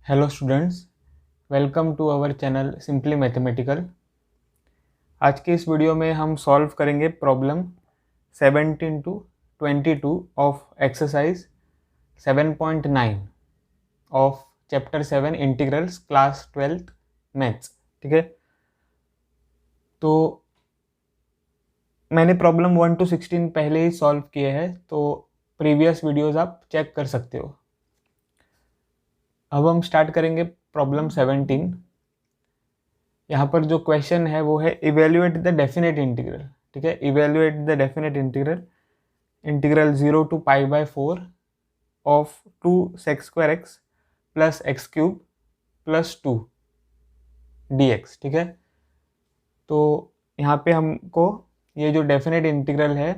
Hello students, welcome to our channel simply mathematical. आज के इस वीडियो में हम सॉल्व करेंगे problem 17 to 22 of exercise 7.9 of chapter 7 integrals class 12th maths. ठीक है, तो मैंने प्रॉब्लम 1 to 16 पहले ही सॉल्व किए हैं, तो प्रीवियस वीडियोस आप चेक कर सकते हो। अब हम स्टार्ट करेंगे प्रॉब्लम 17। यहाँ पर जो क्वेश्चन है वो है इवेल्युएट द डेफिनेट इंटीग्रल। ठीक है, evaluate the definite integral integral 0 to π/4 of 2 sec² x plus x³ plus 2 dx। ठीक है, तो यहाँ पे हमको ये जो डेफिनेट इंटीग्रल है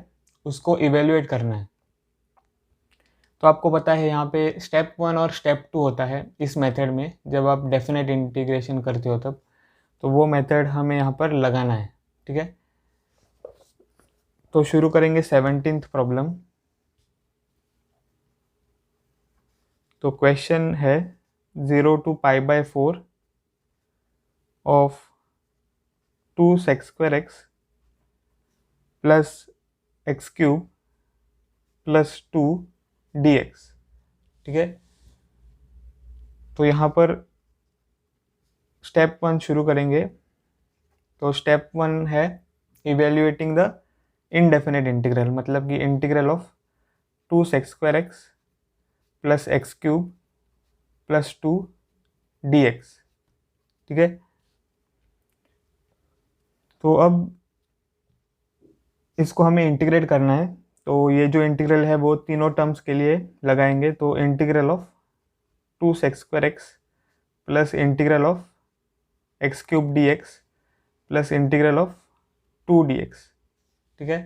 उसको इवेल्युएट करना है। तो आपको पता है यहाँ पे स्टेप 1 और स्टेप 2 होता है इस मेथड में, जब आप डेफिनेट इंटीग्रेशन करते हो तब, तो वो मेथड हमें यहाँ पर लगाना है। ठीक है, तो शुरू करेंगे 17th प्रॉब्लम। तो क्वेश्चन है 0 to π/4 of 2 sec² x plus x³ plus 2 dx। ठीक है, तो यहाँ पर स्टेप 1 शुरू करेंगे। तो स्टेप 1 है इवेल्युएटिंग द इनडेफिनेट इंटीग्रल, मतलब कि integral of 2 sec² x plus x³ plus 2 dx। ठीक है, तो अब इसको हमें इंटीग्रेट करना है। तो ये जो इंटीग्रल है वो तीनों टर्म्स के लिए लगाएंगे। तो integral of 2 sec² x plus integral of x³ dx plus integral of 2 dx। ठीक है,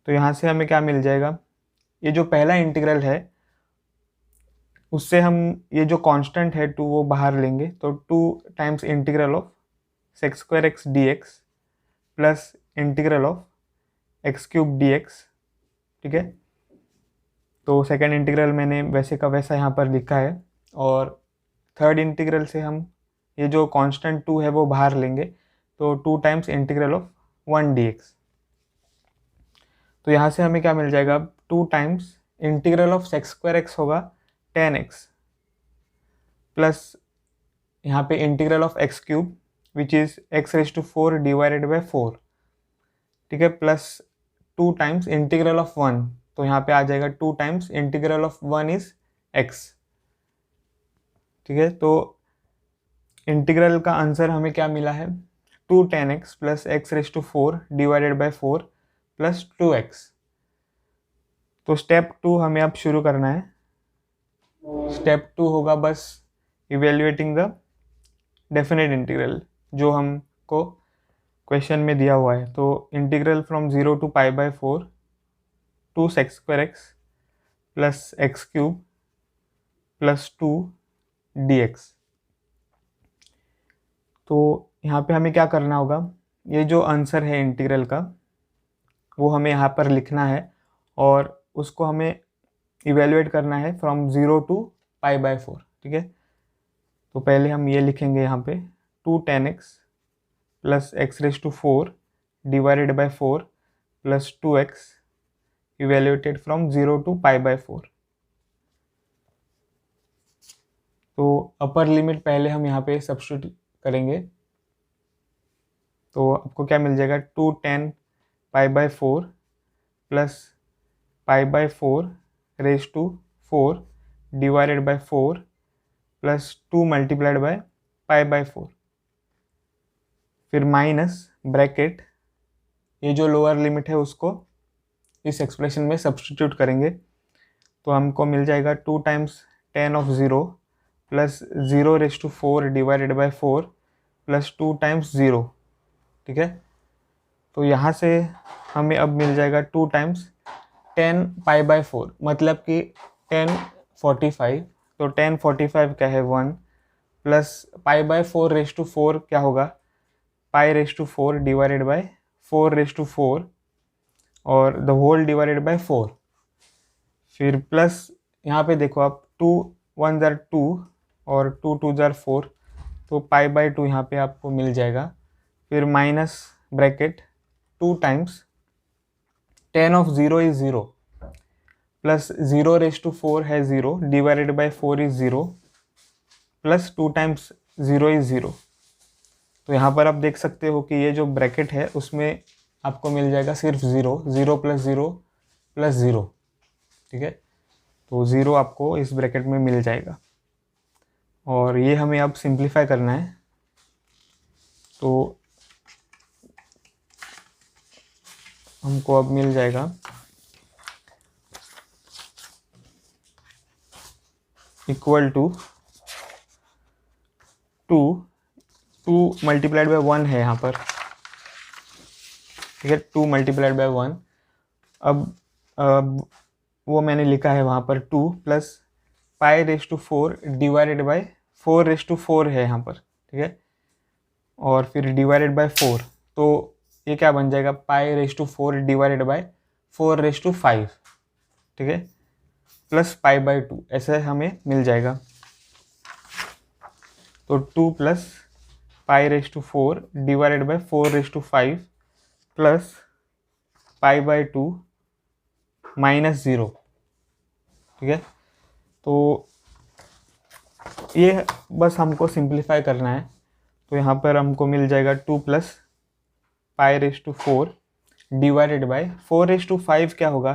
तो यहाँ से हमें क्या मिल जाएगा, ये जो पहला इंटीग्रल है उससे हम ये जो कांस्टेंट है 2 वो बाहर लेंगे। तो 2 times integral of sec² x dx plus integral of x³ dx। ठीक है, तो सेकेंड इंटीग्रल मैंने वैसे का वैसा यहाँ पर लिखा है, और थर्ड इंटीग्रल से हम ये जो कांस्टेंट 2 है वो बाहर लेंगे। तो 2 टाइम्स इंटीग्रल ऑफ 1 dx। तो यहाँ से हमें क्या मिल जाएगा, 2 times integral of sec² x होगा 10x प्लस यहाँ पे integral of x³ which is x⁴ divided by 4। ठीक है, प्लस 2 टाइम्स इंटीग्रल ऑफ 1, तो यहाँ पे आ जाएगा 2 times integral of 1 is x। ठीक है, तो इंटीग्रल का आंसर हमें क्या मिला है, 2 10x plus x⁴ divided by 4 plus 2x। तो स्टेप 2 हमें अब शुरू करना है। स्टेप 2 होगा बस इवेल्युएटिंग द डेफिनेट इंटीग्रल जो हमको क्वेश्चन में दिया हुआ है। तो integral from 0 to π/4 2 sec² x plus x³ plus 2 dx। तो यहाँ पे हमें क्या करना होगा, ये जो आंसर है इंटीग्रल का वो हमें यहाँ पर लिखना है, और उसको हमें इवेल्युएट करना है फ्रॉम 0 to π/4। ठीक है, तो पहले हम ये लिखेंगे यहाँ पे 2 10x plus x⁴ divided by 4 plus 2x evaluated from 0 to π/4। तो अपर लिमिट पहले हम यहाँ पे सब्स्टिट्यूट करेंगे। तो आपको क्या मिल जाएगा, 210 π/4 plus π/4 raise to 4 divided by 4 plus 2 multiplied by π/4, फिर माइनस ब्रैकेट, ये जो लोअर लिमिट है उसको इस एक्सप्रेशन में सब्स्टिट्यूट करेंगे। तो हमको मिल जाएगा 2 times 10 of 0 plus 0⁴ divided by 4 plus 2 times 0। ठीक है, तो यहाँ से हमें अब मिल जाएगा 2 टाइम्स 10 π/4, मतलब कि 1045। तो 1045 क्या है 1 प्लस π/4 क्या होगा π⁴ डिवाइडेड बाय 4⁴ और द होल डिवाइडेड बाय 4। फिर प्लस यहाँ पे देखो आप 2 1 2 और 2 2 4, तो π/2 यहाँ पे आपको मिल जाएगा। फिर minus bracket 2 times tan of 0 is 0 plus 0⁴ है 0 divided by 4 is 0 plus 2 times 0 is 0। तो यहाँ पर आप देख सकते हो कि ये जो ब्रैकेट है उसमें आपको मिल जाएगा सिर्फ 0, 0 प्लस 0 प्लस 0, ठीक है। तो 0 आपको इस ब्रैकेट में मिल जाएगा और ये हमें अब सिंप्लीफाई करना है। तो हमको अब मिल जाएगा इक्वल टू 2 मल्टीप्लाइड बाय 1 है यहाँ पर, ठीक है। 2 मल्टीप्लाइड बाय 1, अब वो मैंने लिखा है वहाँ पर 2 प्लस π⁴ डिवाइडेड बाय 4⁴ है यहाँ पर, ठीक है। और फिर डिवाइडेड बाय 4, तो ये क्या बन जाएगा π⁴ डिवाइडेड बाय 4⁵, ठीक है, प्लस π/2 ऐसे हमें मिल जाएगा। तो 2 plus π⁴ divided by 4⁵ plus π/2 minus 0, ठीक है। तो ये बस हमको सिंप्लीफाई करना है। तो यहाँ पर हमको मिल जाएगा 2 प्लस π⁴ डिवाइडेड बाय 4⁵ क्या होगा,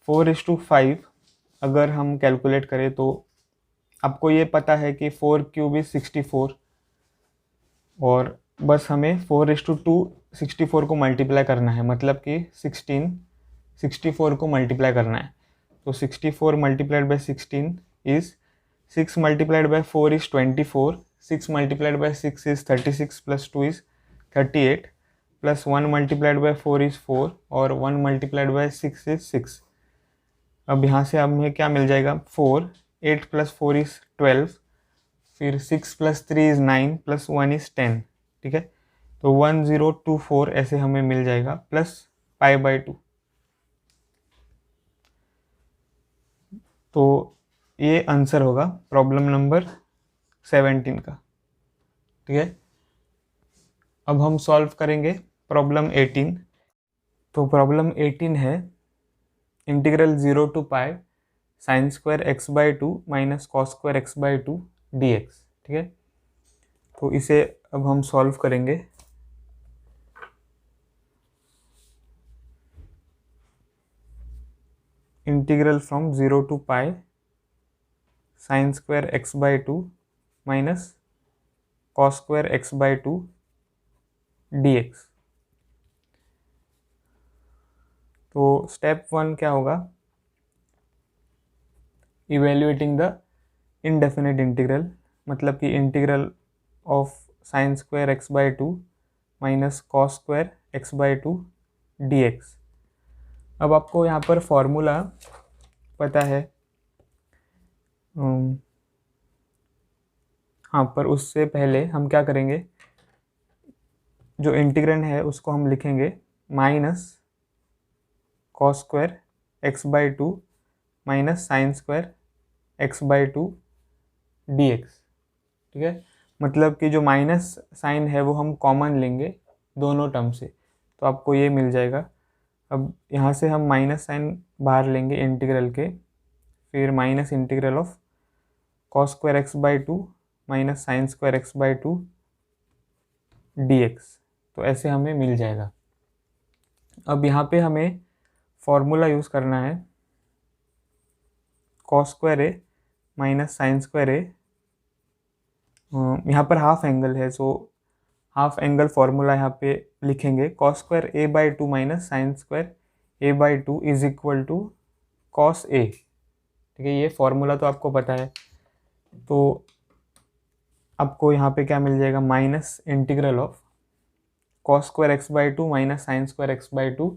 4:5 अगर हम कैलकुलेट करें तो आपको ये पता है कि 4³ इज 64, और बस हमें 4:2 64 को मल्टीप्लाई करना है, मतलब कि 16 64 को मल्टीप्लाई करना है। तो 64 multiplied by 16 is 6 multiplied by 4 is 24, 6 multiplied by 6 is 36 plus 2 is 38 plus 1 multiplied by 4 is 4 और 1 मल्टीप्लाइड बाय 6 इज 6। अब यहाँ से हमें क्या मिल जाएगा 4, 8 प्लस 4 इज 12, फिर 6 प्लस 3 इज 9 प्लस 1 इज 10, ठीक है। तो 1024 ऐसे हमें मिल जाएगा प्लस π/2। तो ये आंसर होगा प्रॉब्लम नंबर 17 का, ठीक है। अब हम सॉल्व करेंगे प्रॉब्लम 18। तो प्रॉब्लम 18 है integral 0 to π sin² x/2 minus cos² x/2 dx, ठीक है। तो इसे अब हम सॉल्व करेंगे। Integral from 0 to π sin² x/2 minus cos² x/2 dx। तो स्टेप 1 क्या होगा, इवेल्युएटिंग द इनडेफिनेट इंटीग्रल, मतलब कि integral of sin² x/2 minus cos² x/2 dx। अब आपको यहाँ पर फॉर्मूला पता है, हाँ, पर उससे पहले हम क्या करेंगे, जो इंटीग्रेंड है उसको हम लिखेंगे minus cos² x/2 minus sin² x/2 dx, ठीक है। मतलब कि जो माइनस साइन है वो हम कॉमन लेंगे दोनों टर्म से, तो आपको ये मिल जाएगा। अब यहाँ से हम माइनस साइन बाहर लेंगे इंटीग्रल के, फिर minus integral of cos² x/2 minus sin² x/2 dx, तो ऐसे हमें मिल जाएगा। अब यहाँ पे हमें फॉर्मूला यूज़ करना है cos² माइनस sin², यहाँ पर हाफ एंगल है, सो हाफ एंगल फॉर्मूला यहाँ पे लिखेंगे cos² a/2 minus sin² a/2 is equal to cos a, ठीक है। ये फॉर्मूला तो आपको पता है। तो आपको यहाँ पे क्या मिल जाएगा, minus integral of cos² x/2 minus sin² x/2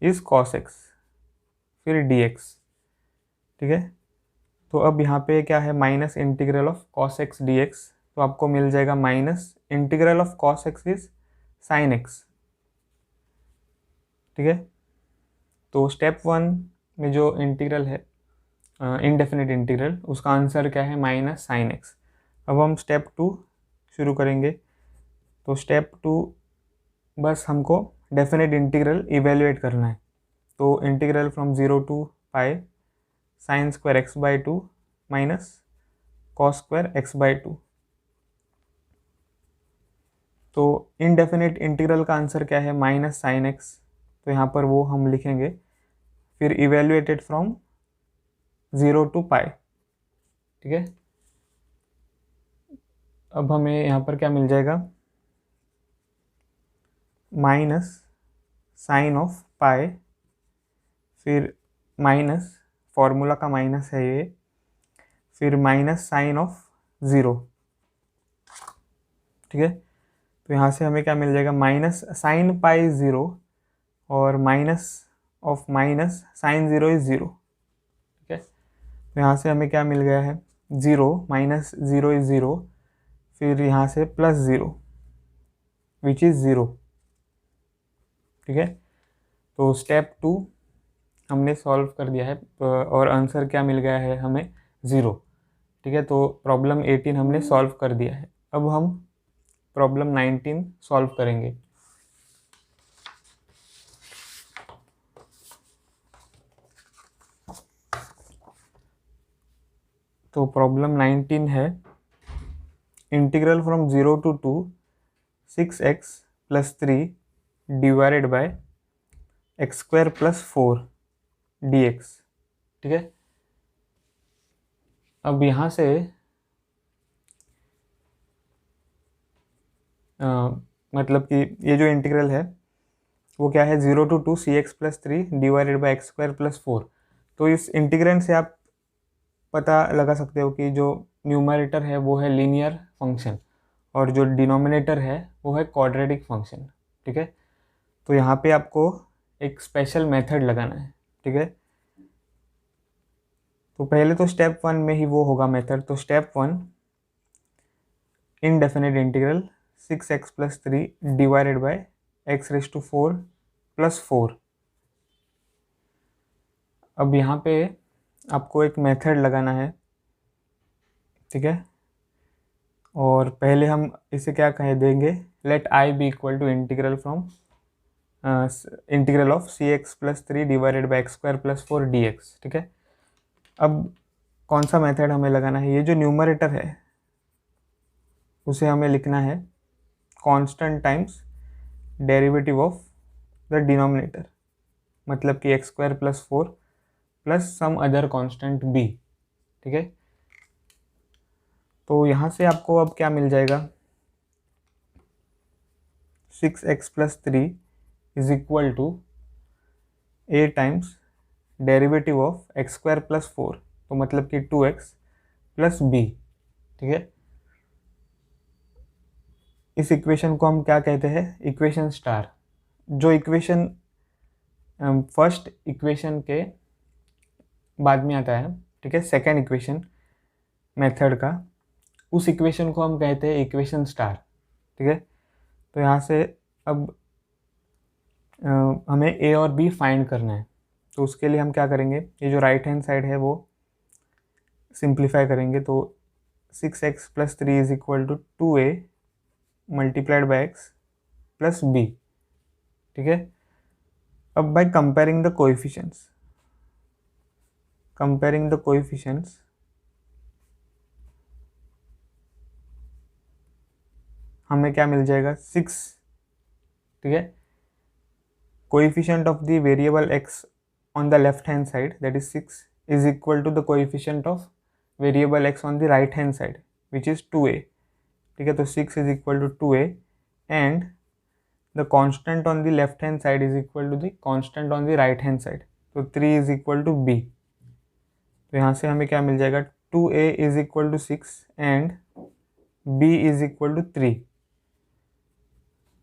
is cos x, फिर dx, ठीक है। तो अब यहाँ पे क्या है, minus integral of cos x dx, तो आपको मिल जाएगा minus integral of cos x is sin x, ठीक है। तो स्टेप 1 में जो इंटीग्रल है इनडेफिनेट इंटीग्रल, उसका आंसर क्या है माइनस साइन एक्स। अब हम स्टेप 2 शुरू करेंगे। तो स्टेप 2 बस हमको डेफिनेट इंटीग्रल इवेल्युएट करना है। तो integral from 0 to pi sine square X by 2 minus cos square X by 2। तो इनडेफिनेट इंटीग्रल का आंसर क्या है माइनस साइन एक्स, तो यहाँ पर वो हम लिखेंगे। फिर इवेल्युएटेड फ्रॉम 0 टू पाई, ठीक है। अब हमें यहाँ पर क्या मिल जाएगा, माइनस साइन ऑफ पाई, फिर माइनस, फॉर्मूला का माइनस है ये, फिर माइनस साइन ऑफ 0, ठीक है। तो यहाँ से हमें क्या मिल जाएगा, माइनस साइन पाई 0 और minus of minus sine 0 is 0, ठीक है। तो यहाँ से हमें क्या मिल गया है, 0 माइनस 0 इज 0, फिर यहाँ से प्लस 0 विच इज़ 0, ठीक है। तो स्टेप 2 हमने सॉल्व कर दिया है और आंसर क्या मिल गया है हमें 0, ठीक है। तो प्रॉब्लम 18 हमने सॉल्व कर दिया है। अब हम प्रॉब्लम 19 सॉल्व करेंगे। तो प्रॉब्लम 19 है, integral from 0 to 2 6x plus 3 divided by x square plus 4 dx, ठीक है। अब यहाँ से मतलब कि ये जो इंटीग्रल है वो क्या है, 0 to 2 C x plus 3 divided by x square plus 4। तो इस इंटीग्रेंड से आप पता लगा सकते हो कि जो न्यूमरेटर है वो है लीनियर फंक्शन और जो डिनोमिनेटर है वो है क्वाड्रेटिक फंक्शन, ठीक है। तो यहाँ पे आपको एक स्पेशल मेथड लगाना है, ठीक है। तो पहले तो स्टेप 1 में ही वो होगा मेथड। तो step 1, indefinite integral 6x plus 3 divided by X raise to 4 plus 4। अब यहाँ पे आपको एक मेथड लगाना है, ठीक है। और पहले हम इसे क्या कह देंगे, let I be equal to integral from integral of c x plus 3 divided by x square plus 4 d x, ठीक है। अब कौन सा मेथड हमें लगाना है, ये जो न्यूमरेटर है उसे हमें लिखना है constant times derivative of the denominator, मतलब कि x square plus 4 plus some other constant b, ठीक है। तो यहाँ से आपको अब क्या मिल जाएगा, 6x plus 3 is equal to a times derivative of x square plus 4, तो मतलब कि 2x प्लस b, ठीक है। इस इक्वेशन को हम क्या कहते हैं, इक्वेशन स्टार। जो इक्वेशन फर्स्ट इक्वेशन के बाद में आता है, ठीक है, सेकेंड इक्वेशन मेथड का, उस इक्वेशन को हम कहते हैं इक्वेशन स्टार, ठीक है। तो यहाँ से अब हमें a और b फाइंड करना है। तो उसके लिए हम क्या करेंगे, ये जो राइट हैंड साइड है वो सिंप्लीफाई करेंगे। तो 6x plus 3 is equal to 2a multiplied by x plus b, ठीक है। अब बाय कंपेयरिंग द कोएफिशिएंट्स, हमें क्या मिल जाएगा, 6, ठीक है। Coefficient of the variable x on the left hand side that is 6 is equal to the coefficient of variable x on the right hand side which is 2a, ठीक है। तो 6 is equal to 2a and the constant on the left hand side is equal to the constant on the right hand side, तो 3 is equal to b। तो यहाँ से हमें क्या मिल जाएगा, 2a is equal to 6 and b is equal to 3।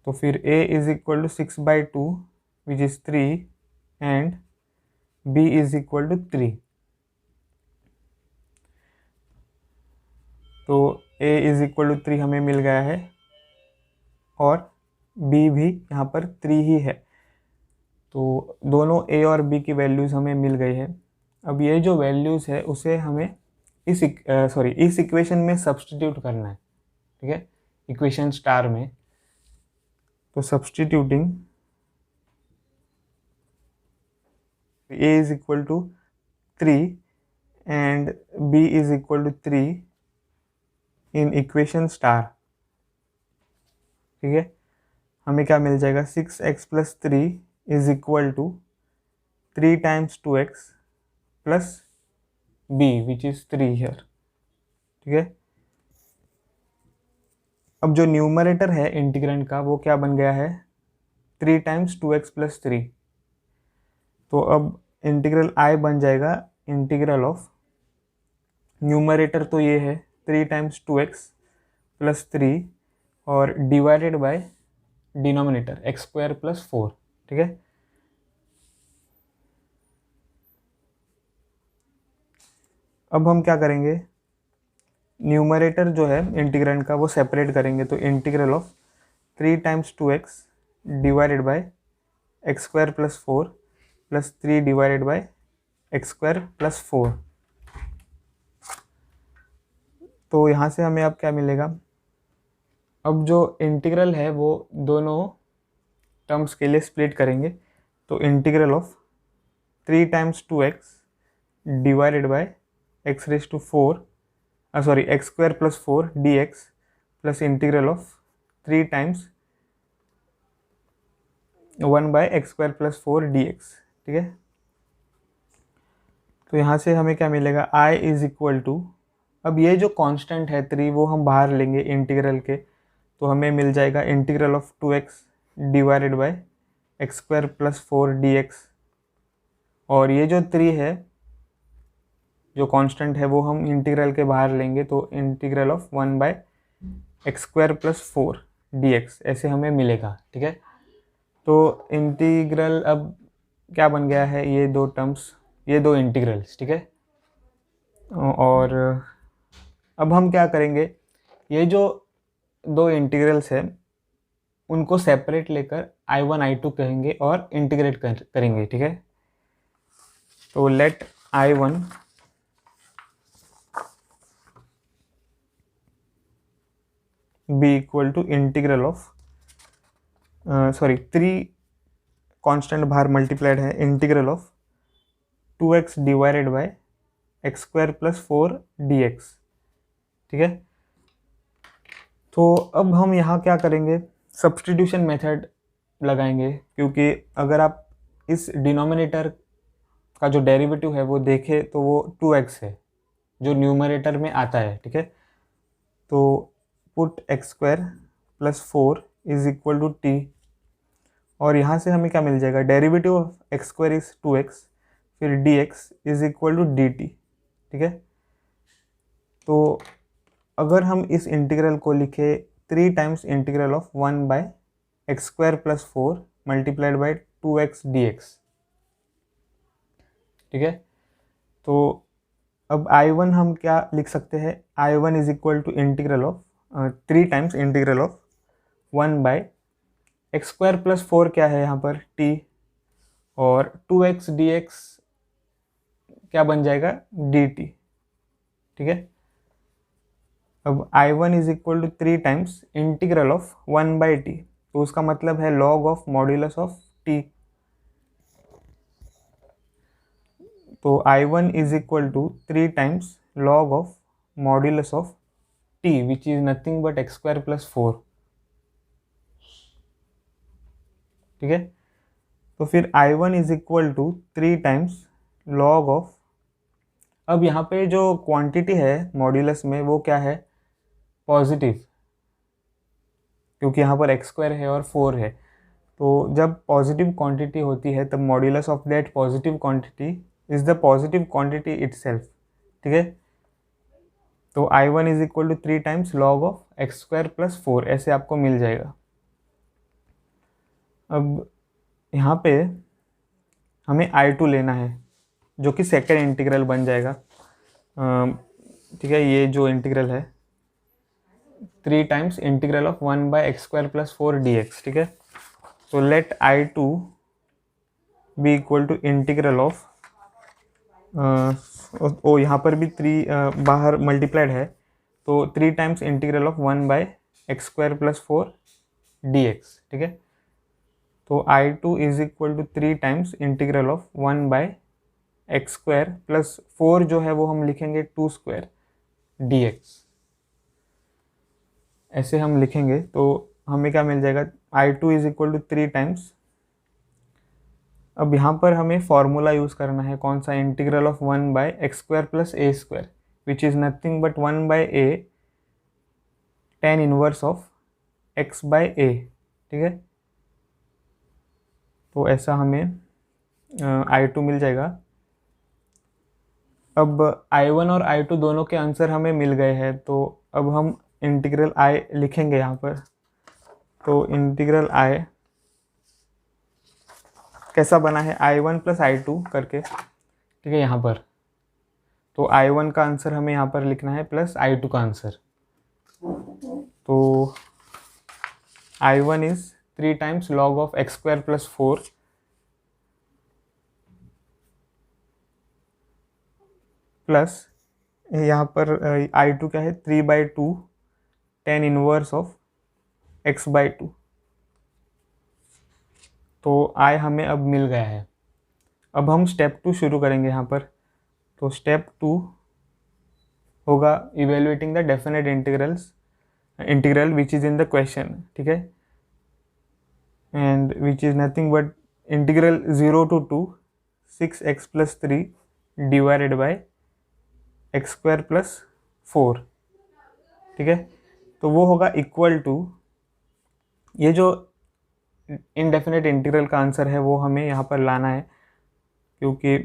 तो फिर a is equal to 6 by 2 which is 3 and b is equal to 3। तो a इज इक्वल टू 3 हमें मिल गया है और b भी यहाँ पर 3 ही है। तो दोनों a और b की वैल्यूज़ हमें मिल गई है। अब ये जो वैल्यूज़ है उसे हमें इस इक्वेशन में सब्स्टिट्यूट करना है, ठीक है, इक्वेशन स्टार में। तो substituting a is equal to 3 and b is equal to 3 in equation star, ठीक है, हमें क्या मिल जाएगा, 6x plus 3 is equal to 3 times 2x plus b which is 3 here, ठीक है। अब जो न्यूमरेटर है इंटीग्रेंड का वो क्या बन गया है, 3 टाइम्स 2x प्लस 3। तो अब इंटीग्रल I बन जाएगा इंटीग्रल ऑफ, न्यूमरेटर तो ये है 3 टाइम्स 2x प्लस 3 और divided by denominator x square plus 4, ठीक है। अब हम क्या करेंगे, न्यूमरेटर जो है इंटीग्रेंड का वो सेपरेट करेंगे। तो integral of 3 times 2x divided by x square plus 4 plus 3 divided by x square plus 4। तो यहाँ से हमें अब क्या मिलेगा, अब जो इंटीग्रल है वो दोनों टर्म्स के लिए स्प्लिट करेंगे। तो integral of 3 times 2x divided by x raise to 4 x square plus 4 dx plus integral of 3 times 1 by x square plus 4 dx, ठीक है। तो यहाँ से हमें क्या मिलेगा, I इज इक्वल टू, अब ये जो कांस्टेंट है 3 वो हम बाहर लेंगे इंटीग्रल के, तो हमें मिल जाएगा integral of 2x divided by x square plus 4 dx। और ये जो 3 है जो कांस्टेंट है वो हम इंटीग्रल के बाहर लेंगे, तो integral of 1 by x square plus 4 dx ऐसे हमें मिलेगा, ठीक है। तो इंटीग्रल अब क्या बन गया है, ये दो टर्म्स, ये दो इंटीग्रल्स, ठीक है। और अब हम क्या करेंगे, ये जो दो इंटीग्रल्स हैं उनको सेपरेट लेकर I1 I2 कहेंगे और इंटीग्रेट करेंगे, ठीक है। तो let I1 be equal to integral of 3 constant बाहर मल्टीप्लाइड है, integral of 2x divided by x square plus 4 dx, ठीक है। तो अब हम यहाँ क्या करेंगे, सब्स्टिट्यूशन मेथड लगाएंगे, क्योंकि अगर आप इस डिनोमिनेटर का जो डेरिवेटिव है वो देखें तो वो 2x है जो न्यूमरेटर में आता है, ठीक है। तो put x square plus 4 is equal to t, और यहाँ से हमें क्या मिल जाएगा, derivative of x square is 2x, फिर dx is equal to dt, ठीक है। तो अगर हम इस इंटीग्रल को लिखे 3 times integral of 1 by x square plus 4 multiplied by 2x dx, ठीक है। तो अब I1 हम क्या लिख सकते हैं, I1 is equal to integral of 3 times integral of 1 by x square plus 4 क्या है यहाँ पर t, और 2x dx क्या बन जाएगा dt, ठीक है। अब I1 is equal to 3 times integral of 1 by t, तो उसका मतलब है log of modulus of t। तो I1 is equal to 3 times log of modulus of t which is nothing but x square plus 4, ठीक है। तो फिर I1 is equal to 3 times log of, अब यहाँ पे जो क्वांटिटी है मॉड्यूलस में वो क्या है, पॉजिटिव, क्योंकि यहाँ पर एक्स स्क्वायर है और 4 है। तो जब पॉजिटिव क्वांटिटी होती है तब modulus of that positive quantity is the positive quantity itself, ठीक है। तो I1 is equal to 3 times log of x square plus 4 ऐसे आपको मिल जाएगा। अब यहाँ पे हमें I2 लेना है जो कि सेकेंड इंटीग्रल बन जाएगा, ठीक है। ये जो इंटीग्रल है 3 times integral of 1 by x square plus 4 dx, ठीक है। तो let I2 be equal to integral of oh यहाँ पर भी 3 बाहर मल्टीप्लाइड है, तो 3 times integral of 1/x² + 4 dx, ठीक है। तो I2 is equal to 3 times integral of 1/x² + 4 जो है वो हम लिखेंगे 2² dx, ऐसे हम लिखेंगे। तो हमें क्या मिल जाएगा, I2 is equal to 3 times. अब यहाँ पर हमें फॉर्मूला यूज़ करना है, कौन सा, integral of 1/x² + a² which is nothing but 1/a tan inverse of x/a, ठीक है। तो ऐसा हमें I2 मिल जाएगा। अब I1 और I2 दोनों के आंसर हमें मिल गए हैं, तो अब हम इंटीग्रल I लिखेंगे यहाँ पर। तो इंटीग्रल I कैसा बना है, I1 + I2 करके, ठीक है, यहाँ पर। तो I1 का आंसर हमें यहाँ पर लिखना है प्लस I2 का आंसर। तो I1 is 3 times log of x² + 4 plus यहाँ पर I2 क्या है, 3/2 tan इनवर्स ऑफ x/2। तो I हमें अब मिल गया है। अब हम स्टेप 2 शुरू करेंगे यहाँ पर। तो स्टेप 2 होगा evaluating the definite integral which is in the question, ठीक है, and which is nothing but integral 0 to 2 6x + 3 divided by x² + 4, ठीक है। तो वो होगा इक्वल टू, ये जो इनडेफिनेट इंटीग्रल का आंसर है वो हमें यहाँ पर लाना है, क्योंकि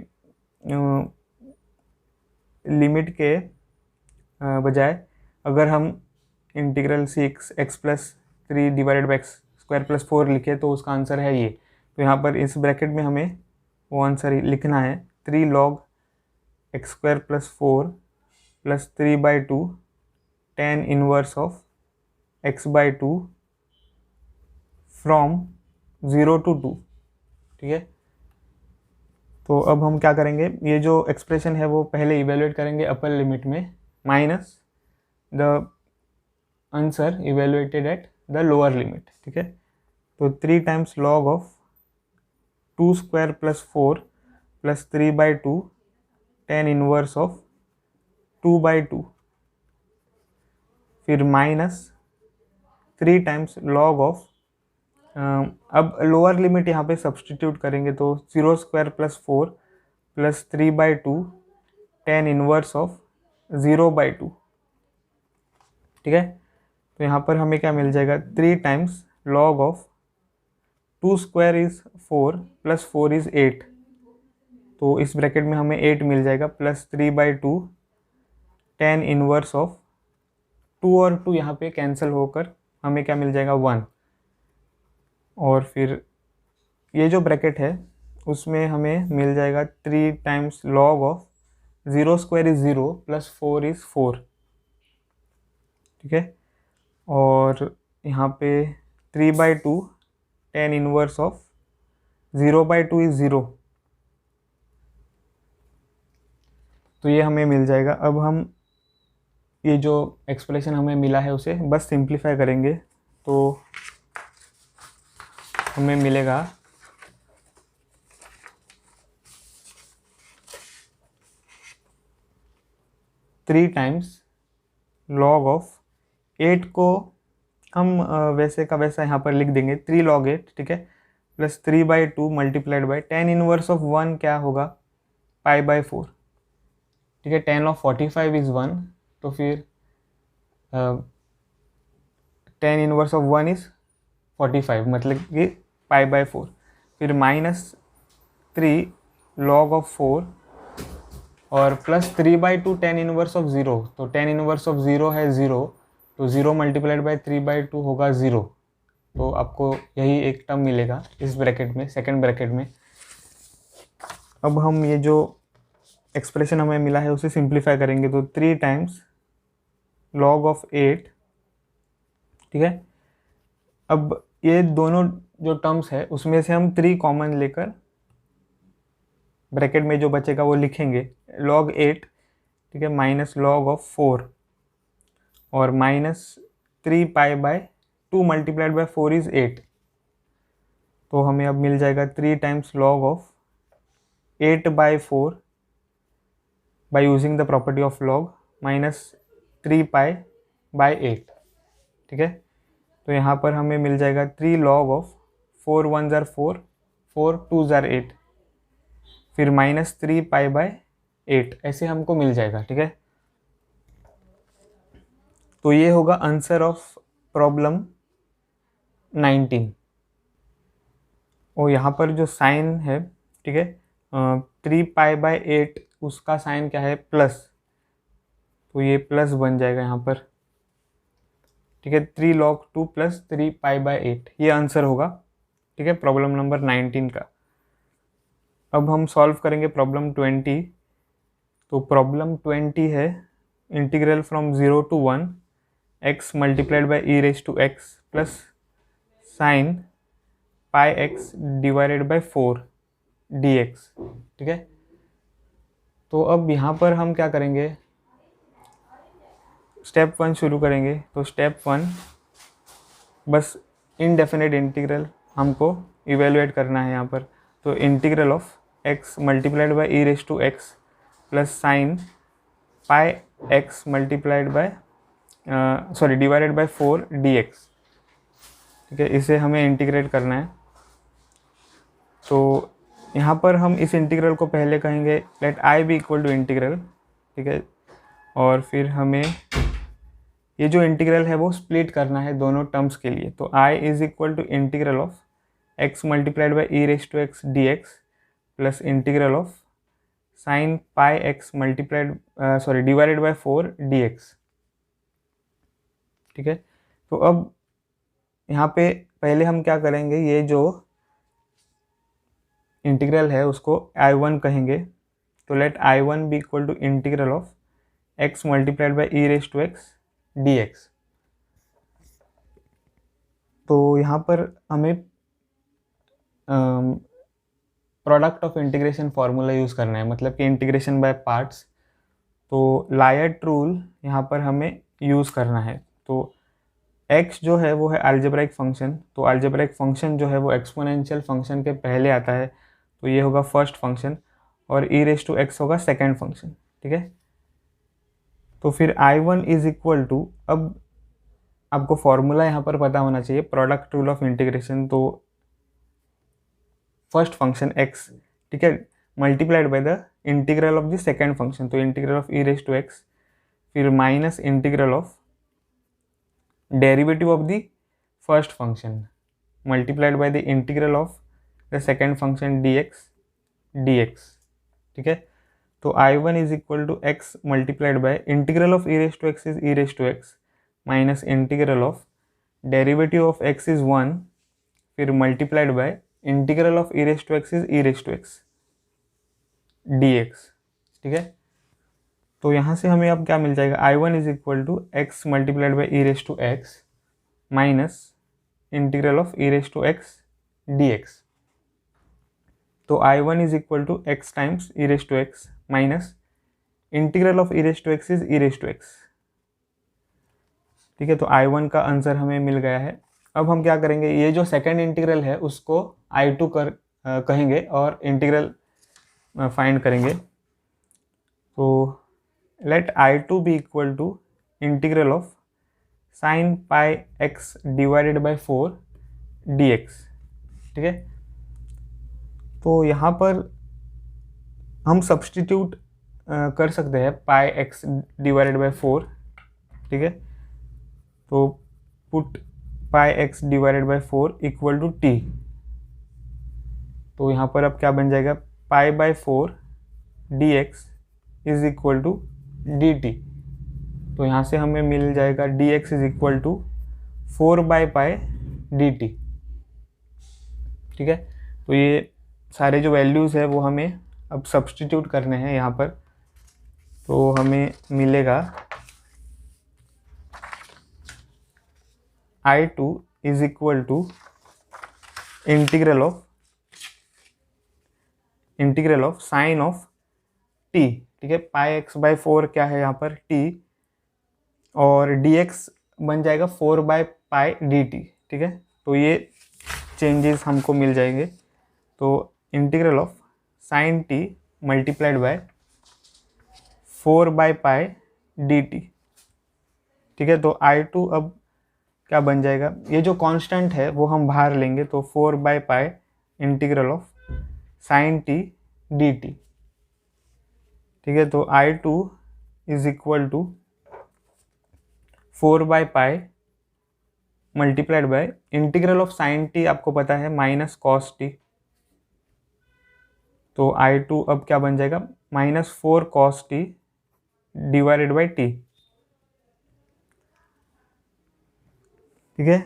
लिमिट के बजाय अगर हम integral 6x + 3 divided by x² + 4 लिखे तो उसका आंसर है ये। तो यहाँ पर इस ब्रैकेट में हमें वो आंसर लिखना है, 3 log x² + 4 + 3/2 tan inverse of x/2 from 0 to 2, ठीक है। तो अब हम क्या करेंगे, ये जो एक्सप्रेशन है वो पहले इवेलुएट करेंगे अपर लिमिट में minus the answer evaluated at the lower limit, ठीक है। तो 3 times log of 2² + 4 + 3/2 tan inverse of 2/2, फिर माइनस 3 टाइम्स log ऑफ, अब लोअर लिमिट यहाँ पे सब्सटीट्यूट करेंगे तो 0² + 4 + 3/2 tan इनवर्स ऑफ 0/2, ठीक है। तो यहाँ पर हमें क्या मिल जाएगा, 3 times log of 2² is 4 + 4 is 8, तो इस ब्रैकेट में हमें 8 मिल जाएगा प्लस 3/2 tan इनवर्स ऑफ 2 और 2 यहाँ पे कैंसिल होकर हमें क्या मिल जाएगा, 1। और फिर ये जो ब्रैकेट है उसमें हमें मिल जाएगा 3 times log of 0² is 0 + 4 is 4, ठीक है। और यहाँ पे 3/2 tan इनवर्स ऑफ 0/2 इज 0, तो ये हमें मिल जाएगा। अब हम ये जो एक्सप्रेशन हमें मिला है उसे बस सिंप्लीफाई करेंगे, तो हमें मिलेगा 3 टाइम्स log ऑफ 8 को हम वैसे का वैसा यहाँ पर लिख देंगे 3 log 8, ठीक है, plus 3/2 multiplied by tan inverse of 1 क्या होगा, π/4, ठीक है। tan ऑफ 45 इज 1, तो फिर tan इनवर्स ऑफ 1 इज 45, मतलब कि π/4, फिर -3 log ऑफ 4 और प्लस 3/2 tan इनवर्स ऑफ 0, तो tan इनवर्स ऑफ 0 है 0, तो 0 मल्टीप्लाइड बाई 3/2 होगा 0, तो आपको यही एक टर्म मिलेगा इस ब्रैकेट में, सेकंड ब्रैकेट में। अब हम ये जो एक्सप्रेशन हमें मिला है उसे सिंप्लीफाई करेंगे, तो 3 टाइम्स log ऑफ 8, ठीक है। अब ये दोनों जो टर्म्स है उसमें से हम 3 कॉमन लेकर ब्रैकेट में जो बचेगा वो लिखेंगे, log 8, ठीक है, माइनस log ऑफ 4 और माइनस 3 पाई/2 मल्टीप्लाइड बाय 4 इज 8। तो हमें अब मिल जाएगा 3 times log of 8/4 by using the property of log minus 3 पाई/8, ठीक है। तो यहाँ पर हमें मिल जाएगा 3 log ऑफ 4 1 ज़ार 4, 4 2 ज़ार 8, फिर माइनस 3 पाई/8 ऐसे हमको मिल जाएगा, ठीक है। तो ये होगा आंसर ऑफ प्रॉब्लम 19। और यहाँ पर जो साइन है, ठीक है, 3 पाई/8 उसका साइन क्या है, प्लस, तो ये प्लस बन जाएगा यहाँ पर, ठीक है। 3 log 2 प्लस 3 पाई/8 ये आंसर होगा, ठीक है, प्रॉब्लम नंबर 19 का। अब हम सॉल्व करेंगे प्रॉब्लम 20। तो प्रॉब्लम 20 है integral from 0 to 1 x multiplied by e raise to x plus sine pi x divided by 4 dx, ठीक है। तो अब यहाँ पर हम क्या करेंगे, स्टेप 1 शुरू करेंगे। तो स्टेप 1 बस इनडेफिनेट इंटीग्रल हमको इवेलुएट करना है यहाँ पर। तो integral of x multiplied by e raise to x plus sine pi x multiplied by divided by 4 dx, ठीक है, इसे हमें इंटीग्रेट करना है। तो यहाँ पर हम इस इंटीग्रल को पहले कहेंगे let i be equal to integral, ठीक है, और फिर हमें ये जो इंटीग्रल है वो स्प्लिट करना है दोनों टर्म्स के लिए। तो i is equal to integral of x multiplied by e raise to x d x plus integral of sine pi x multiplied divided by 4 dx, ठीक है। तो अब यहाँ पे पहले हम क्या करेंगे, ये जो इंटीग्रल है उसको I1 कहेंगे। तो let I1 be equal to integral of x multiplied by e raise to x d x. तो यहाँ पर हमें product of integration formula use करना है, मतलब कि इंटीग्रेशन बाय पार्ट्स। तो लायट रूल यहाँ पर हमें यूज़ करना है। तो x जो है वो है अलजेब्राइक फंक्शन। तो अलजेब्राइक फंक्शन जो है वो एक्सपोनेंशियल फंक्शन के पहले आता है, तो ये होगा फर्स्ट फंक्शन, और ई रेज टू एक्स होगा सेकेंड फंक्शन, ठीक है। तो फिर I1 इज इक्वल टू, अब आपको फॉर्मूला यहाँ पर पता होना चाहिए, प्रोडक्ट रूल ऑफ इंटीग्रेशन। तो फर्स्ट फंक्शन x, ठीक है, multiplied by the integral of the second function, तो integral of e raise to x, फिर minus integral of derivative of the first function multiplied by the integral of the second function dx, ठीक है। तो I1 is equal to x multiplied by integral of e raise to x is e raise to x minus integral of derivative of x is 1, फिर multiplied by integral of e raise to x is e raise to x dx, ठीक है। तो यहाँ से हमें अब क्या मिल जाएगा, I1 is equal to x multiplied by e raise to x minus integral of e raise to x dx। तो I1 is equal to x times e raise to x minus integral of e raise to x is e raise to x, ठीक है। तो I1 का answer हमें मिल गया है। अब हम क्या करेंगे, ये जो सेकेंड इंटीग्रल है उसको I2 कहेंगे और इंटीग्रल फाइंड करेंगे। तो let I2 be equal to integral of sine pi x divided by 4 dx, ठीक है। तो यहाँ पर हम सब्सटीट्यूट कर सकते हैं पाई एक्स डिवाइडेड बाई 4, ठीक है। तो put pi x divided by 4 equal to t। तो यहाँ पर अब क्या बन जाएगा, पाई/4 dx is equal to dt। तो यहाँ से हमें मिल जाएगा dx इज इक्वल टू 4/पाई dt, ठीक है। तो ये सारे जो वैल्यूज़ है वो हमें अब सब्सटीट्यूट करने हैं यहाँ पर। तो हमें मिलेगा I2 is equal to integral of integral of sine of t, ठीक है, πx/4 क्या है यहाँ पर t, और dx बन जाएगा 4/π/dt, ठीक है। तो ये चेंजेस हमको मिल जाएंगे। तो integral of sine T multiplied by 4/π/dt, ठीक है। तो I2 अब क्या बन जाएगा, ये जो कांस्टेंट है वो हम बाहर लेंगे, तो 4/π integral of sine t d t, ठीक है। तो I2 is equal to 4/π multiplied by integral of sine t, आपको पता है माइनस कॉस टी। तो I2 अब क्या बन जाएगा, -4 cos t divided by T, ठीक है।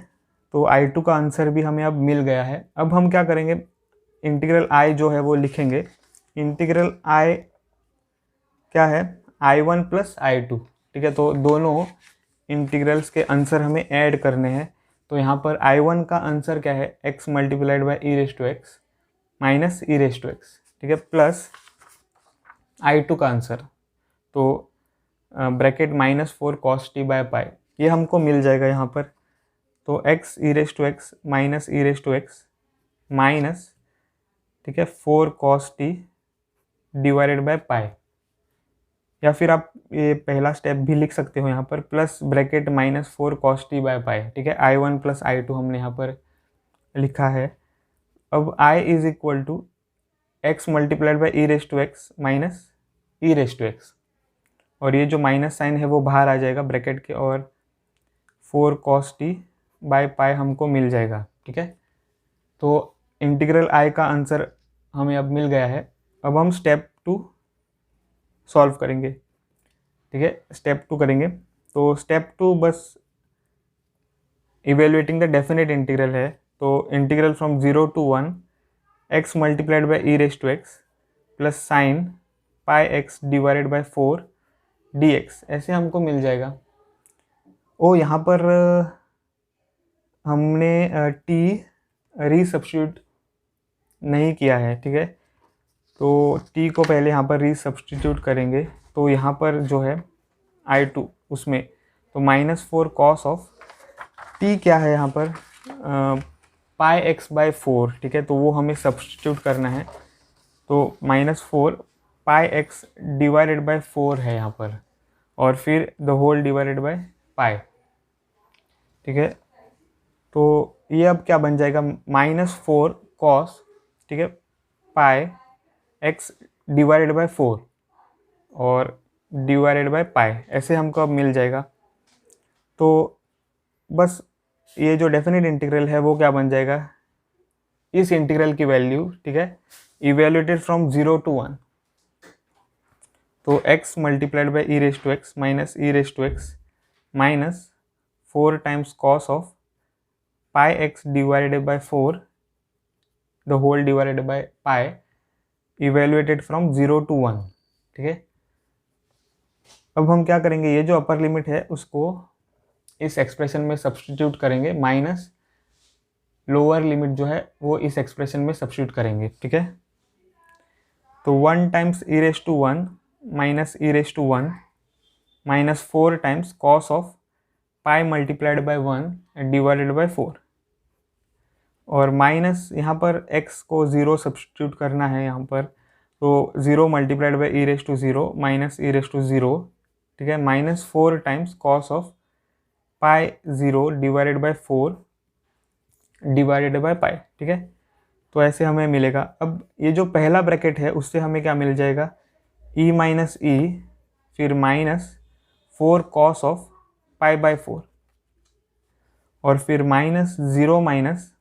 तो I2 का आंसर भी हमें अब मिल गया है। अब हम क्या करेंगे, इंटीग्रल I जो है वो लिखेंगे। इंटीग्रल I क्या है, I1 प्लस I2, ठीक है। तो दोनों इंटीग्रल्स के आंसर हमें ऐड करने हैं। तो यहाँ पर I1 का आंसर क्या है, x multiplied by e⁻x minus e⁻x, ठीक है, प्लस I2 का आंसर, तो bracket -4 cos t by pi, ये हमको मिल जाएगा यहाँ पर। तो x e⁻x minus e⁻x minus, ठीक है, 4 cos t डिवाइडेड बाय पाई, या फिर आप ये पहला स्टेप भी लिख सकते हो यहाँ पर, plus bracket -4 cos t bye pi, ठीक है। I1 प्लस I2 हमने यहाँ पर लिखा है। अब I is equal to x multiplied by e⁻x minus e⁻x, और ये जो माइनस साइन है वो बाहर आ जाएगा ब्रैकेट के, और 4 cos t बाय पाई हमको मिल जाएगा, ठीक है। तो इंटीग्रल I का आंसर हमें अब मिल गया है। अब हम स्टेप 2 सॉल्व करेंगे, ठीक है, स्टेप 2 करेंगे। तो स्टेप 2 बस इवेल्युएटिंग द डेफिनेट इंटीग्रल है। तो integral from 0 to 1 x multiplied by e⁻x plus sign πx divided by 4 dx, ऐसे हमको मिल जाएगा। ओ यहाँ पर हमने t रीसब्स्टिट्यूट नहीं किया है, ठीक है। तो t को पहले यहाँ पर रीसब्स्टिट्यूट करेंगे। तो यहाँ पर जो है I2 उसमें, तो -4 cos ऑफ t क्या है यहाँ पर, πx/4, ठीक है। तो वो हमें सब्स्टिट्यूट करना है। तो -4 πx डिवाइडेड बाय 4 है यहाँ पर, और फिर the whole divided by pi, ठीक है। तो ये अब क्या बन जाएगा, -4 cos, ठीक है, पाई x डिवाइडेड बाय 4 और डिवाइडेड बाय पाई, ऐसे हमको अब मिल जाएगा। तो बस ये जो डेफिनेट इंटीग्रल है वो क्या बन जाएगा, इस इंटीग्रल की वैल्यू, ठीक है, इवेल्युएटेड फ्रॉम 0 to 1। तो x multiplied by e⁻x minus e⁻x minus 4 times cos of πx divided by 4 the whole divided by pi, evaluated from 0 to 1, ठीक है। अब हम क्या करेंगे, ये जो अपर लिमिट है उसको इस एक्सप्रेशन में सब्स्टिट्यूट करेंगे, माइनस लोअर लिमिट जो है वो इस एक्सप्रेशन में सब्स्टिट्यूट करेंगे, ठीक है। तो 1 times e⁻1 minus e⁻1 minus 4 times cos of pi multiplied by 1 divided by 4, और माइनस यहाँ पर x को 0 सब्स्टिट्यूट करना है यहाँ पर। तो 0 multiplied by e⁻0 minus e⁻0, ठीक है, minus 4 times cos of pi 0 divided by 4 divided by पाई, ठीक है। तो ऐसे हमें मिलेगा। अब ये जो पहला ब्रैकेट है उससे हमें क्या मिल जाएगा, e माइनस ई, फिर minus 4 cos of pi by 4, और फिर माइनस 0 माइनस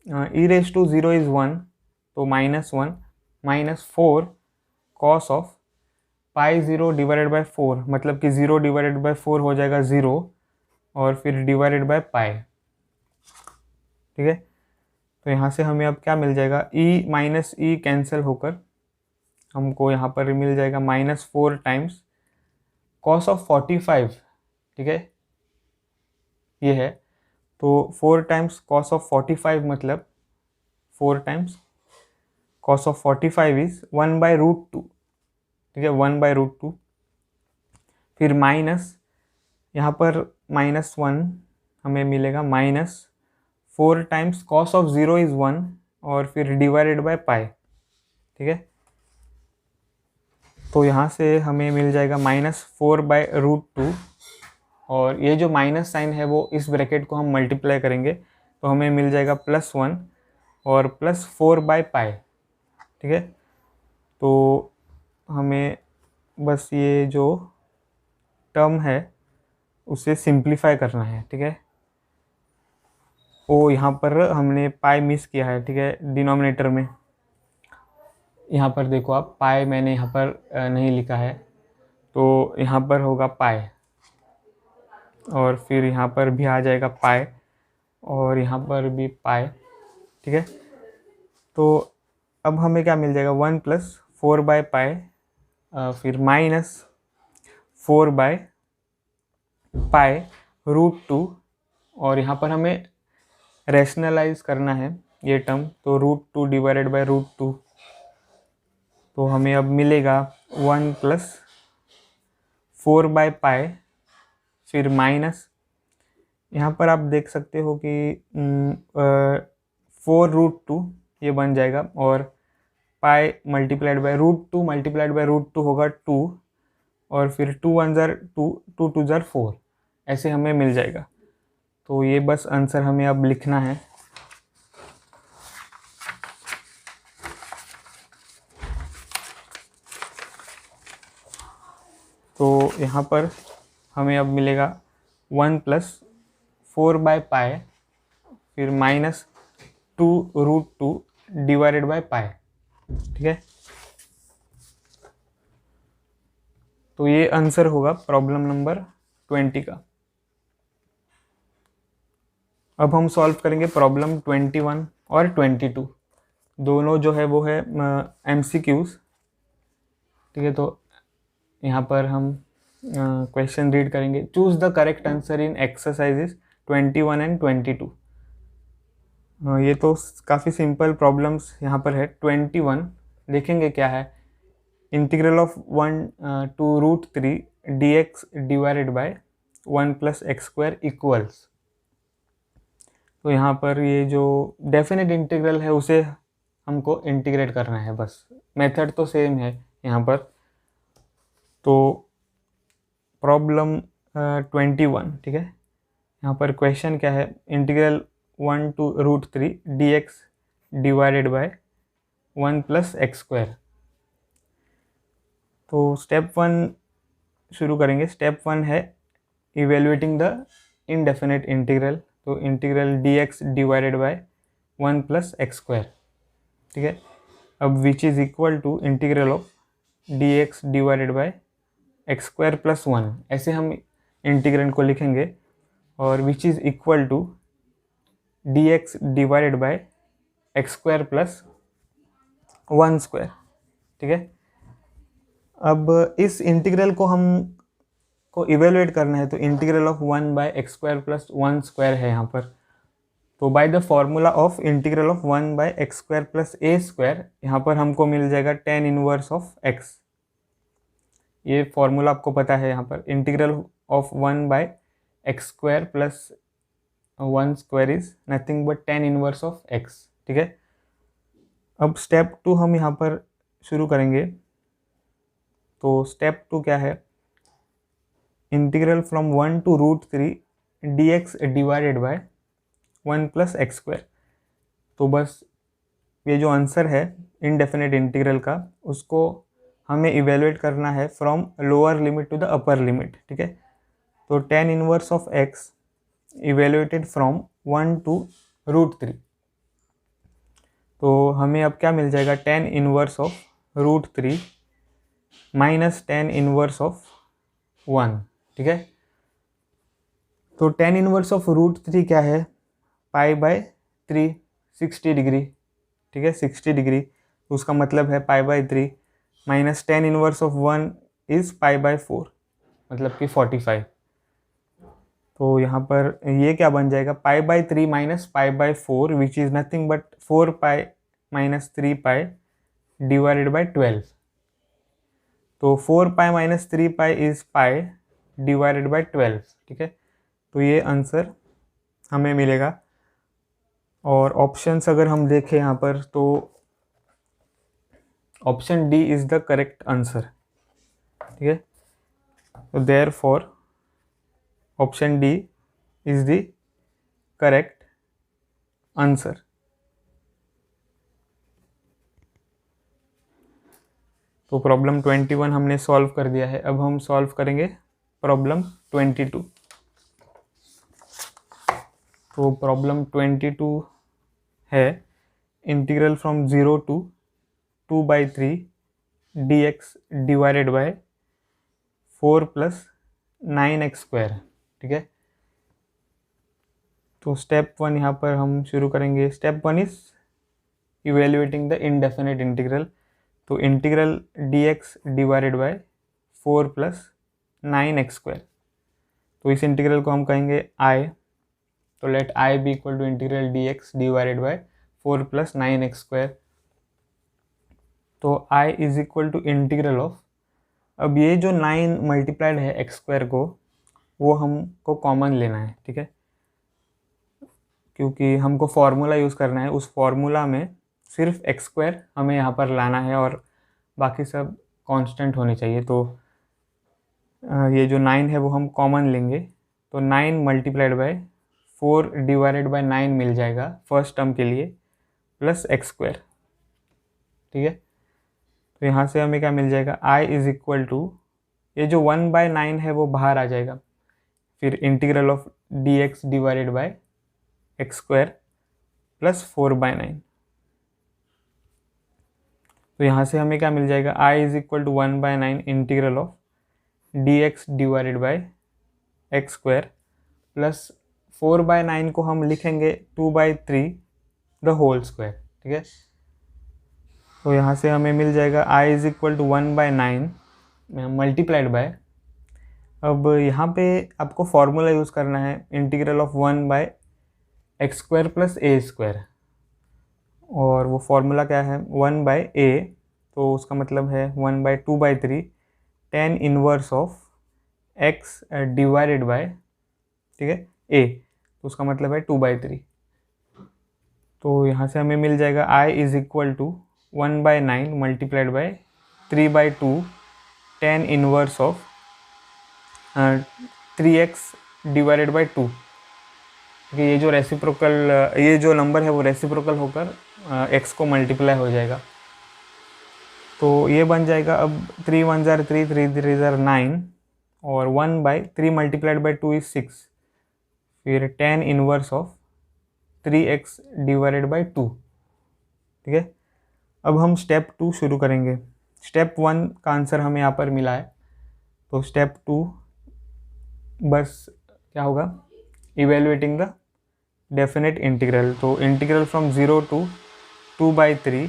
e⁻0 इज 1, तो -1 minus 4 cos of pi 0 divided by 4, मतलब कि 0 डिवाइडेड बाई 4 हो जाएगा 0, और फिर डिवाइडेड बाई पाई, ठीक है। तो यहाँ से हमें अब क्या मिल जाएगा, e माइनस ई कैंसिल होकर हमको यहाँ पर मिल जाएगा -4 टाइम्स cos ऑफ 45, ठीक है, ये है। तो 4 टाइम्स cos ऑफ 45 मतलब 4 टाइम्स cos of 45 इज 1/√2, ठीक है, 1/√2। फिर माइनस, यहाँ पर -1 हमें मिलेगा -4 टाइम्स cos of 0 इज 1 और फिर डिवाइडेड बाय पाई, ठीक है। तो यहाँ से हमें मिल जाएगा -4/√2 और ये जो माइनस साइन है वो इस ब्रैकेट को हम मल्टीप्लाई करेंगे तो हमें मिल जाएगा +1 और +4/पाई, ठीक है। तो हमें बस ये जो टर्म है उसे सिंप्लीफाई करना है, ठीक है। ओ यहाँ पर हमने पाई मिस किया है, ठीक है, डिनोमिनेटर में। यहाँ पर देखो आप, पाई मैंने यहाँ पर नहीं लिखा है, तो यहाँ पर होगा पाई और फिर यहाँ पर भी आ जाएगा पाई और यहाँ पर भी पाई, ठीक है। तो अब हमें क्या मिल जाएगा, 1 + 4/पाई फिर -4/पाई√2 और यहाँ पर हमें रैशनलाइज करना है ये टर्म, तो √2 डिवाइडेड बाय √2, तो हमें अब मिलेगा 1 + 4/पाई फिर माइनस, यहाँ पर आप देख सकते हो कि 4√2 ये बन जाएगा और pi multiplied by √2 multiplied bye √2 होगा 2 और फिर 2 1 ज़र 2 2 2 ज़र 4, ऐसे हमें मिल जाएगा। तो ये बस आंसर हमें अब लिखना है। तो यहाँ पर हमें अब मिलेगा 1 + 4/पाई फिर -2√2 डिवाइडेड बाय पाई, ठीक है। तो ये आंसर होगा प्रॉब्लम नंबर 20 का। अब हम सॉल्व करेंगे प्रॉब्लम 21 और 22, दोनों जो है वो है MCQs, ठीक है। तो यहाँ पर हम क्वेश्चन रीड करेंगे। Choose the correct answer in exercises 21 and 22। ये तो काफ़ी सिंपल प्रॉब्लम्स यहाँ पर है। 21 देखेंगे क्या है, integral of 1 to √3 dx divided by 1 + x² equals. तो यहाँ पर ये जो डेफिनेट इंटीग्रल है उसे हमको इंटीग्रेट करना है, बस मेथड तो सेम है यहाँ पर। तो प्रॉब्लम 21, ठीक है। यहाँ पर क्वेश्चन क्या है, integral 1 to √3 dx divided by 1 + x²। तो स्टेप 1 शुरू करेंगे। स्टेप 1 है इवेल्युएटिंग द इनडेफिनेट इंटीग्रल, तो integral dx divided by 1 + x², ठीक है। अब which is equal to integral of dx divided by x² + 1, ऐसे हम इंटीग्रेंड को लिखेंगे और which is equal to dx divided by x² + 1², ठीक है। अब इस इंटीग्रल को हम को इवेलुएट करना है, तो इंटीग्रल ऑफ 1/x² + 1² है यहाँ पर। तो by the formula of integral of 1/x² + a², यहाँ पर हमको मिल जाएगा tan इनवर्स ऑफ x। ये फॉर्मूला आपको पता है। यहाँ पर integral of 1/x² + 1² is nothing but tan inverse of x, ठीक है। अब स्टेप 2 हम यहाँ पर शुरू करेंगे। तो स्टेप 2 क्या है, integral from 1 to √3 dx divided by 1 + x²। तो बस ये जो आंसर है इनडेफिनेट इंटीग्रल का, उसको हमें इवेलुएट करना है from lower limit to the upper limit, ठीक है। तो tan inverse of x evaluated from 1 to √3। तो हमें अब क्या मिल जाएगा, tan inverse of √3 minus tan inverse of 1, ठीक है। तो tan इनवर्स ऑफ √3 क्या है, π/3 60 डिग्री, ठीक है, 60 डिग्री। तो उसका मतलब है π/3 minus tan inverse of 1 is π/4, मतलब कि 45। तो यहाँ पर ये क्या बन जाएगा, π/3 minus π/4 which is nothing but 4π - 3π divided by 12। तो 4 pi minus 3 pi is pi divided by 12, ठीक है। तो ये आंसर हमें मिलेगा। और ऑप्शंस अगर हम देखें यहाँ पर तो option D is the correct answer, ठीक है। तो therefore option D is the correct answer. तो प्रॉब्लम 21 हमने सॉल्व कर दिया है। अब हम सॉल्व करेंगे प्रॉब्लम 22। तो प्रॉब्लम 22 है integral from 0 to 2/3 dx divided by 4 plus 9x square, ठीक है। तो स्टेप 1 यहाँ पर हम शुरू करेंगे। Step 1 is evaluating the indefinite integral. तो integral dx divided by 4 plus 9x square. तो इस इंटीग्रल को हम कहेंगे i। तो let i be equal to integral dx divided by 4 plus 9x square. तो i is equal to integral of, अब ये जो 9 मल्टीप्लाइड है x स्क्वायर को, वो हमको कॉमन लेना है, ठीक है। क्योंकि हमको फॉर्मूला यूज़ करना है, उस फॉर्मूला में सिर्फ x स्क्वायर हमें यहाँ पर लाना है और बाकी सब कांस्टेंट होने चाहिए। तो ये जो 9 है वो हम कॉमन लेंगे। तो 9 मल्टीप्लाइड बाय 4 डिवाइडेड बाय 9 मिल जाएगा फर्स्ट टर्म के लिए, प्लस x स्क्वायर, ठीक है। तो यहाँ से हमें क्या मिल जाएगा, i इज इक्वल टू, ये जो 1/9 है वो बाहर आ जाएगा, फिर integral of dx divided by x square plus 4/9। तो यहाँ से हमें क्या मिल जाएगा, i is equal to 1/9 integral of dx divided by x square plus 4/9 को हम लिखेंगे 2/3 द होल स्क्वायर, ठीक है। तो यहाँ से हमें मिल जाएगा i is equal to 1/9 multiplied by, अब यहाँ पे आपको फॉर्मूला यूज़ करना है integral of 1/x square plus a square. और वो फॉर्मूला क्या है, 1/a, तो उसका मतलब है 1/2/3 tan inverse of x divided by, ठीक है, a, तो उसका मतलब है 2/3। तो यहाँ से हमें मिल जाएगा i is equal to 1/9 multiplied by 3/2 tan inverse of 3x divided by 2, क्योंकि ये जो रेसिप्रोकल, ये जो नंबर है वो रेसिप्रोकल होकर x को मल्टीप्लाई हो जाएगा। तो ये बन जाएगा अब 3 1 जार 3 3 3 जार 9 और 1/3 मल्टीप्लाइड बाय 2 इज 6, फिर tan inverse of 3x divided by 2, ठीक है। अब हम स्टेप 2 शुरू करेंगे। स्टेप 1 का आंसर हमें यहाँ पर मिला है, तो स्टेप 2 बस क्या होगा, इवेल्युएटिंग द डेफिनेट इंटीग्रल। तो integral from 0 to 2/3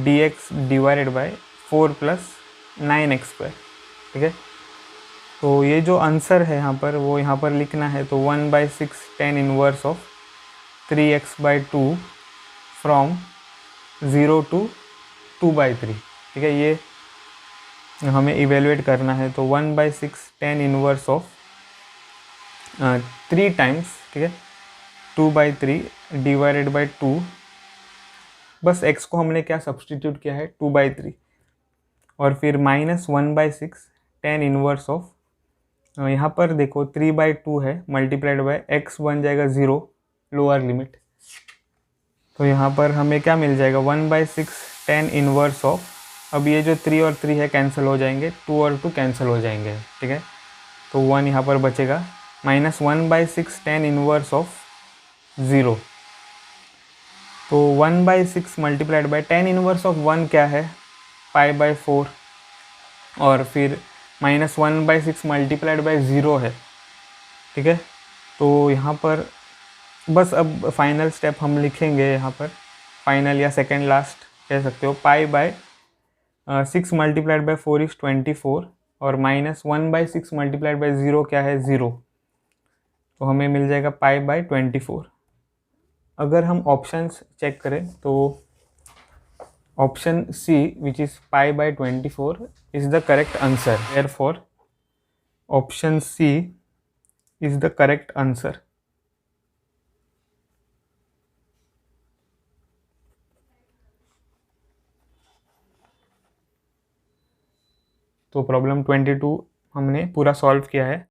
dx divided by 4 plus 9x square, ठीक है। तो ये जो आंसर है यहाँ पर वो यहाँ पर लिखना है। तो 1/6 tan inverse of 3x/2 from 0 to 2/3, ठीक है। ये हमें इवेलुएट करना है। तो 1/6 tan इनवर्स ऑफ 3 टाइम्स, ठीक है, 2/3 डिवाइडेड बाय 2, बस x को हमने क्या सब्सटीट्यूट किया है 2/3, और फिर माइनस 1/6 tan इनवर्स ऑफ, यहाँ पर देखो 3/2 है मल्टीप्लाइड बाय x बन जाएगा 0 लोअर लिमिट। तो यहाँ पर हमें क्या मिल जाएगा 1/6 tan इनवर्स ऑफ, अब ये जो 3 और 3 है कैंसिल हो जाएंगे, 2 और 2 कैंसिल हो जाएंगे, ठीक है। तो 1 यहाँ पर बचेगा, माइनस 1/6 tan इनवर्स ऑफ 0। तो 1/6 multiplied by tan inverse of 1 क्या है, π/4, और फिर माइनस 1/6 मल्टीप्लाइड बाय 0 है, ठीक है। तो यहाँ पर बस अब फाइनल स्टेप हम लिखेंगे यहाँ पर, फाइनल या सेकेंड लास्ट कह सकते हो। π/6 मल्टीप्लाइड बाय 4 इज 24, और माइनस 1/6 मल्टीप्लाइड बाय 0 क्या है 0, तो हमें मिल जाएगा π/24। अगर हम ऑप्शंस चेक करें तो option C which is pi by 24 is the correct answer. Therefore option C is the correct answer. तो प्रॉब्लम 22 हमने पूरा सॉल्व किया है.